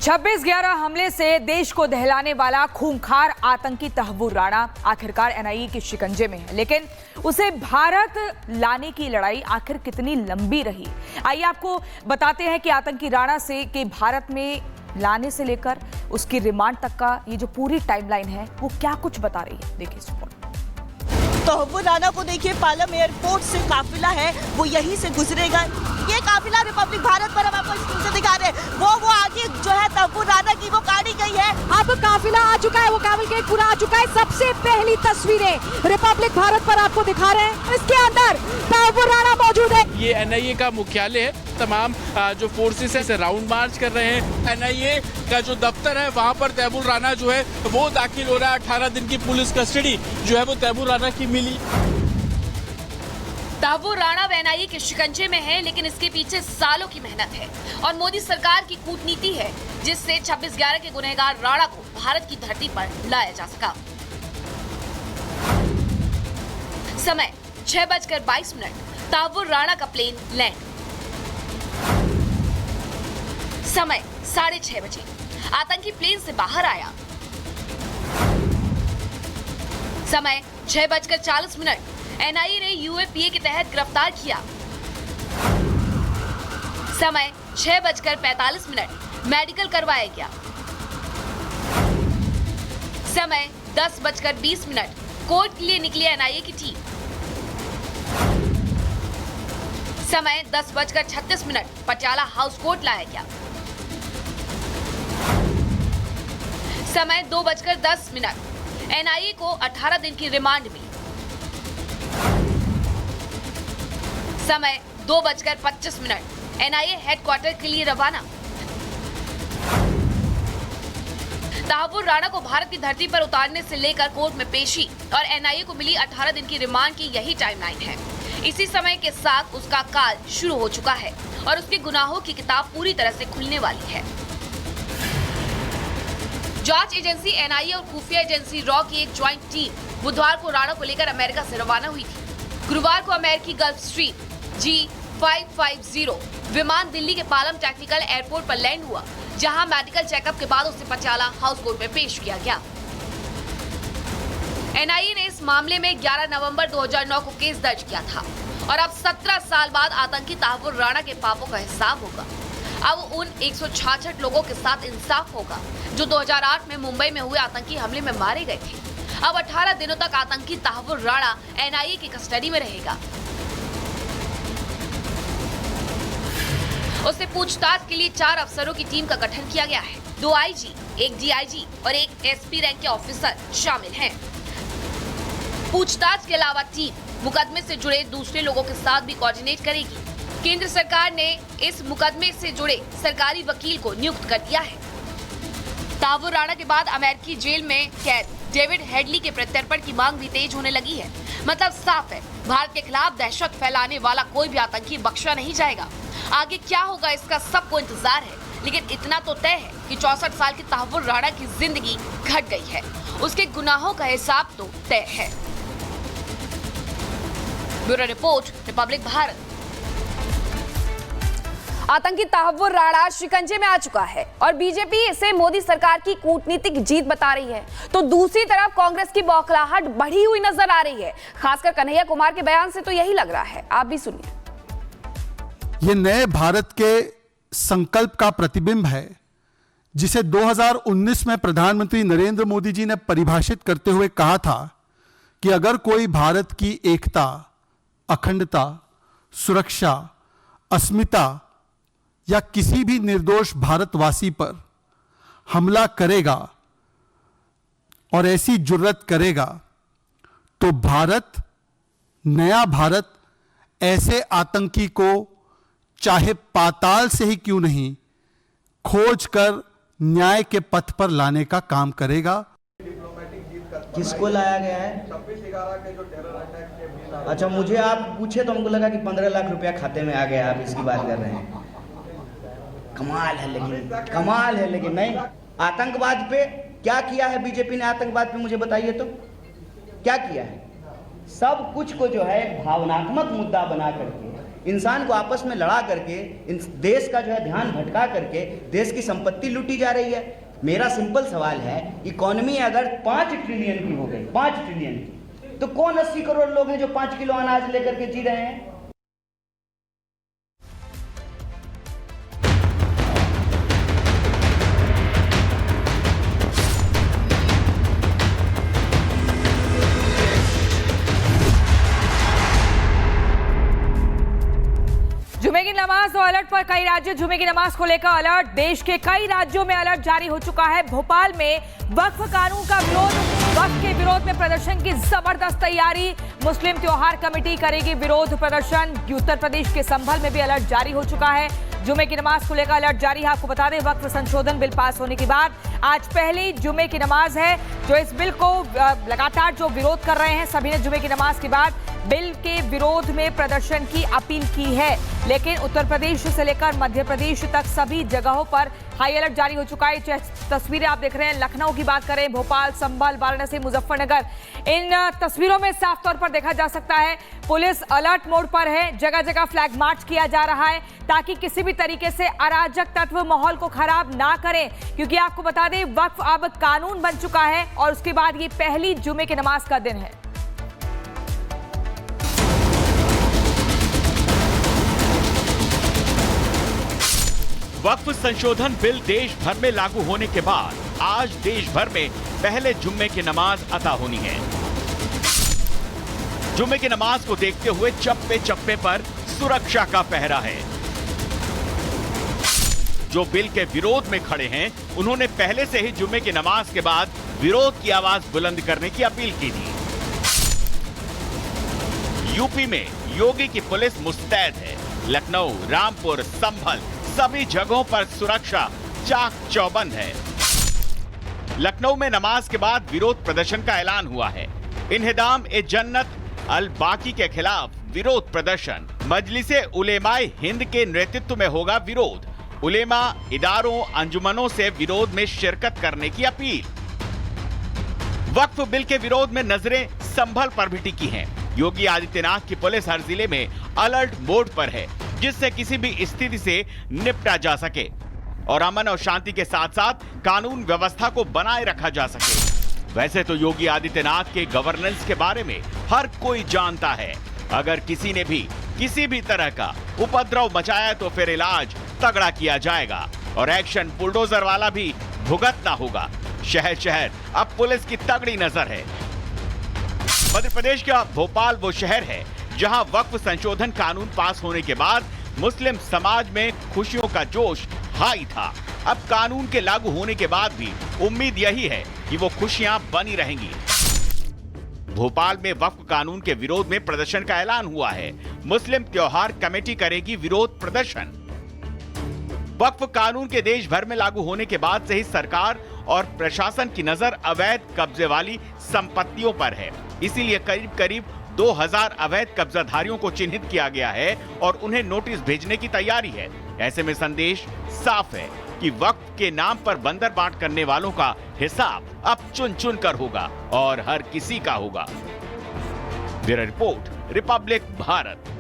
26/11 हमले से देश को दहलाने वाला खूंखार आतंकी तहव्वुर राणा आखिरकार एनआईए के शिकंजे में है, लेकिन उसे भारत लाने की लड़ाई आखिर कितनी लंबी रही। आइए आपको बताते हैं कि आतंकी राणा से के भारत में लाने से लेकर उसकी रिमांड तक का ये जो पूरी टाइमलाइन है वो क्या कुछ बता रही है। देखिए इस रिपोर्ट। तहव्वुर राणा को देखिए, पालम एयरपोर्ट से काफिला है वो यहीं से गुजरेगा। ये काफिला रिपब्लिक भारत पर हम आपको स्क्रीन से दिखा रहे हैं। वो आगे जो है तहव्वुर राणा की वो गाड़ी गई है। अब काफिला आ चुका है, वो कैवलकेड पूरा आ चुका है। सबसे पहली तस्वीरें रिपब्लिक भारत पर आपको दिखा रहे हैं। इसके अंदर तहव्वुर राणा मौजूद है। ये एनआईए का मुख्यालय है। तमाम जो फोर्सेस है राउंड मार्च कर रहे हैं। एनआईए का जो दफ्तर है वहां पर तहव्वुर राणा जो है वो दाखिल हो रहा है। 18 दिन की पुलिस कस्टडी जो है वो तहव्वुर राणा की मिली। तहव्वुर राणा एनआईए के शिकंजे में है, लेकिन इसके पीछे सालों की मेहनत है और मोदी सरकार की कूटनीति है, जिससे 26/11 के गुनहगार राणा को भारत की धरती पर लाया जा सका। समय 6:22। तहव्वुर राणा का प्लेन लैंड। समय 6:30 बजे। आतंकी प्लेन से बाहर आया। समय 6:40। एनआईए ने यूएपीए के तहत गिरफ्तार किया। समय 6:45। मेडिकल करवाया गया। समय 10:20। कोर्ट के लिए निकली एनआईए की टीम। समय 10:36। पटियाला हाउस कोर्ट लाया गया। समय 2:10। एनआईए को 18 दिन की रिमांड मिली। समय 2:25। एनआईए हेडक्वार्टर के लिए रवाना। तहव्वुर राणा को भारत की धरती पर उतारने से लेकर कोर्ट में पेशी और एनआईए को मिली 18 दिन की रिमांड की यही टाइमलाइन है। इसी समय के साथ उसका काल शुरू हो चुका है और उसके गुनाहों की किताब पूरी तरह से खुलने वाली है। जांच एजेंसी एनआईए और खुफिया एजेंसी रॉ की एक ज्वाइंट टीम बुधवार को राणा को लेकर अमेरिका से रवाना हुई थी। गुरुवार को अमेरिकी गल्फ स्ट्रीम G550 विमान दिल्ली के पालम टेक्निकल एयरपोर्ट पर लैंड हुआ, जहां मेडिकल चेकअप के बाद उसे पटियाला हाउस कोर्ट में पेश किया गया। एनआईए ने इस मामले में 11 नवंबर 2009 को केस दर्ज किया था और अब 17 साल बाद आतंकी तहव्वुर राणा के पापों का हिसाब होगा। अब उन 166 लोगों के साथ इंसाफ होगा जो 2008 में मुंबई में हुए आतंकी हमले में मारे गए थे। अब 18 दिनों तक आतंकी तहव्वुर राणा एनआईए की कस्टडी में रहेगा। उससे पूछताछ के लिए 4 अफसरों की टीम का गठन किया गया है। 2 आईजी, 1 डीआईजी और 1 एसपी रैंक के ऑफिसर शामिल हैं। पूछताछ के अलावा टीम मुकदमे से जुड़े दूसरे लोगों के साथ भी कोऑर्डिनेट करेगी। केंद्र सरकार ने इस मुकदमे से जुड़े सरकारी वकील को नियुक्त कर दिया है। तहव्वुर राणा के बाद अमेरिकी जेल में कैद डेविड हेडली के प्रत्यर्पण की मांग भी तेज होने लगी है। मतलब साफ है, भारत के खिलाफ दहशत फैलाने वाला कोई भी आतंकी बख्शा नहीं जाएगा। आगे क्या होगा इसका सबको इंतजार है, लेकिन इतना तो तय है कि 64 साल की तहव्वुर राणा की जिंदगी घट गई है। उसके गुनाहों का हिसाब तो तय है। Bureau report, Republic Bharat. आतंकी तहव्वुर राणा शिकंजे में आ चुका है और बीजेपी इसे मोदी सरकार की कूटनीतिक जीत बता रही है, तो दूसरी तरफ कांग्रेस की बौखलाहट बढ़ी हुई नजर आ रही है। खासकर कन्हैया कुमार के बयान से तो यही लग रहा है। आप भी सुनिए। ये नए भारत के संकल्प का प्रतिबिंब है, जिसे 2019 में प्रधानमंत्री नरेंद्र मोदी जी ने परिभाषित करते हुए कहा था कि अगर कोई भारत की एकता, अखंडता, सुरक्षा, अस्मिता या किसी भी निर्दोष भारतवासी पर हमला करेगा और ऐसी जुर्रत करेगा, तो भारत, नया भारत, ऐसे आतंकी को चाहे पाताल से ही क्यों नहीं खोज कर न्याय के पथ पर लाने का काम करेगा। किसको लाया गया है? अच्छा, मुझे आप पूछे तो हमको लगा कि 15 लाख रुपया खाते में आ गया। आप इसकी बात कर रहे हैं। कमाल है लेकिन नहीं। आतंकवाद पे क्या किया है बीजेपी ने? आतंकवाद पे मुझे बताइए तो क्या किया है? सब कुछ को जो है भावनात्मक मुद्दा बना करके इंसान को आपस में लड़ा करके देश का जो है ध्यान भटका करके देश की संपत्ति लूटी जा रही है। मेरा सिंपल सवाल है, इकोनॉमी अगर 5 ट्रिलियन की हो गई, 5 ट्रिलियन की, तो कौन 80 करोड़ लोग हैं जो 5 किलो अनाज लेकर के जी रहे हैं? जुमे की नमाज और अलर्ट पर कई राज्य। जुमे की नमाज को लेकर अलर्ट, देश के कई राज्यों में अलर्ट जारी हो चुका है। भोपाल में वक्फ कानून का विरोध, वक्फ के विरोध में प्रदर्शन की जबरदस्त तैयारी। मुस्लिम त्योहार कमेटी करेगी विरोध प्रदर्शन। उत्तर प्रदेश के संभल में भी अलर्ट जारी हो चुका है। जुमे की नमाज को लेकर अलर्ट जारी है। आपको बता दें, वक्फ संशोधन बिल पास होने के बाद आज पहली जुमे की नमाज है। जो इस बिल को लगातार जो विरोध कर रहे हैं, सभी ने जुमे की नमाज के बाद बिल के विरोध में प्रदर्शन की अपील की है। लेकिन उत्तर प्रदेश से लेकर मध्य प्रदेश तक सभी जगहों पर हाई अलर्ट जारी हो चुका है। तस्वीरें आप देख रहे हैं, लखनऊ की बात करें, भोपाल, संभल, वाराणसी, मुजफ्फरनगर, इन तस्वीरों में साफ तौर पर देखा जा सकता है पुलिस अलर्ट मोड पर है। जगह जगह फ्लैग मार्च किया जा रहा है ताकि किसी भी तरीके से अराजक तत्व माहौल को खराब ना करें, क्योंकि आपको बता दें वक्फ अब कानून बन चुका है और उसके बाद ये पहली जुमे की नमाज का दिन है। वक्फ संशोधन बिल देश भर में लागू होने के बाद आज देश भर में पहले जुम्मे की नमाज अता होनी है। जुम्मे की नमाज को देखते हुए चप्पे चप्पे पर सुरक्षा का पहरा है। जो बिल के विरोध में खड़े हैं, उन्होंने पहले से ही जुम्मे की नमाज के बाद विरोध की आवाज बुलंद करने की अपील की थी। यूपी में योगी की पुलिस मुस्तैद है। लखनऊ, रामपुर, संभल सभी जगहों पर सुरक्षा चाक चौबंद है। लखनऊ में नमाज के बाद विरोध प्रदर्शन का ऐलान हुआ है। इन्हिदाम ए जन्नत अल बाकी के खिलाफ विरोध प्रदर्शन। मजलिसे उलेमाए हिंद के नेतृत्व में होगा विरोध। उलेमा इदारों, अंजुमनों से विरोध में शिरकत करने की अपील। वक्फ बिल के विरोध में नजरें संभल पर भी टिकी हैं। योगी आदित्यनाथ की पुलिस हर जिले में अलर्ट मोड पर है, जिससे किसी भी स्थिति से निपटा जा सके और अमन और शांति के साथ साथ कानून व्यवस्था को बनाए रखा जा सके। वैसे तो योगी आदित्यनाथ के गवर्नेंस के बारे में हर कोई जानता है। अगर किसी ने भी किसी भी तरह का उपद्रव मचाया तो फिर इलाज तगड़ा किया जाएगा और एक्शन बुलडोजर वाला भी भुगतना होगा। शहर शहर अब पुलिस की तगड़ी नजर है। मध्य प्रदेश का भोपाल वो शहर है जहां वक्फ संशोधन कानून पास होने के बाद मुस्लिम समाज में खुशियों का जोश हाई था। अब कानून के लागू होने के बाद भी उम्मीद यही है कि वो खुशियां बनी रहेंगी। भोपाल में वक्फ कानून के विरोध में प्रदर्शन का ऐलान हुआ है। मुस्लिम त्योहार कमेटी करेगी विरोध प्रदर्शन। वक्फ कानून के देश भर में लागू होने के बाद से ही सरकार और प्रशासन की नजर अवैध कब्जे वाली संपत्तियों पर है। इसीलिए करीब करीब 2000 अवैध कब्जाधारियों को चिन्हित किया गया है और उन्हें नोटिस भेजने की तैयारी है। ऐसे में संदेश साफ है कि वक्फ के नाम पर बंदर बांट करने वालों का हिसाब अब चुन चुन कर होगा और हर किसी का होगा। Bureau report, Republic Bharat.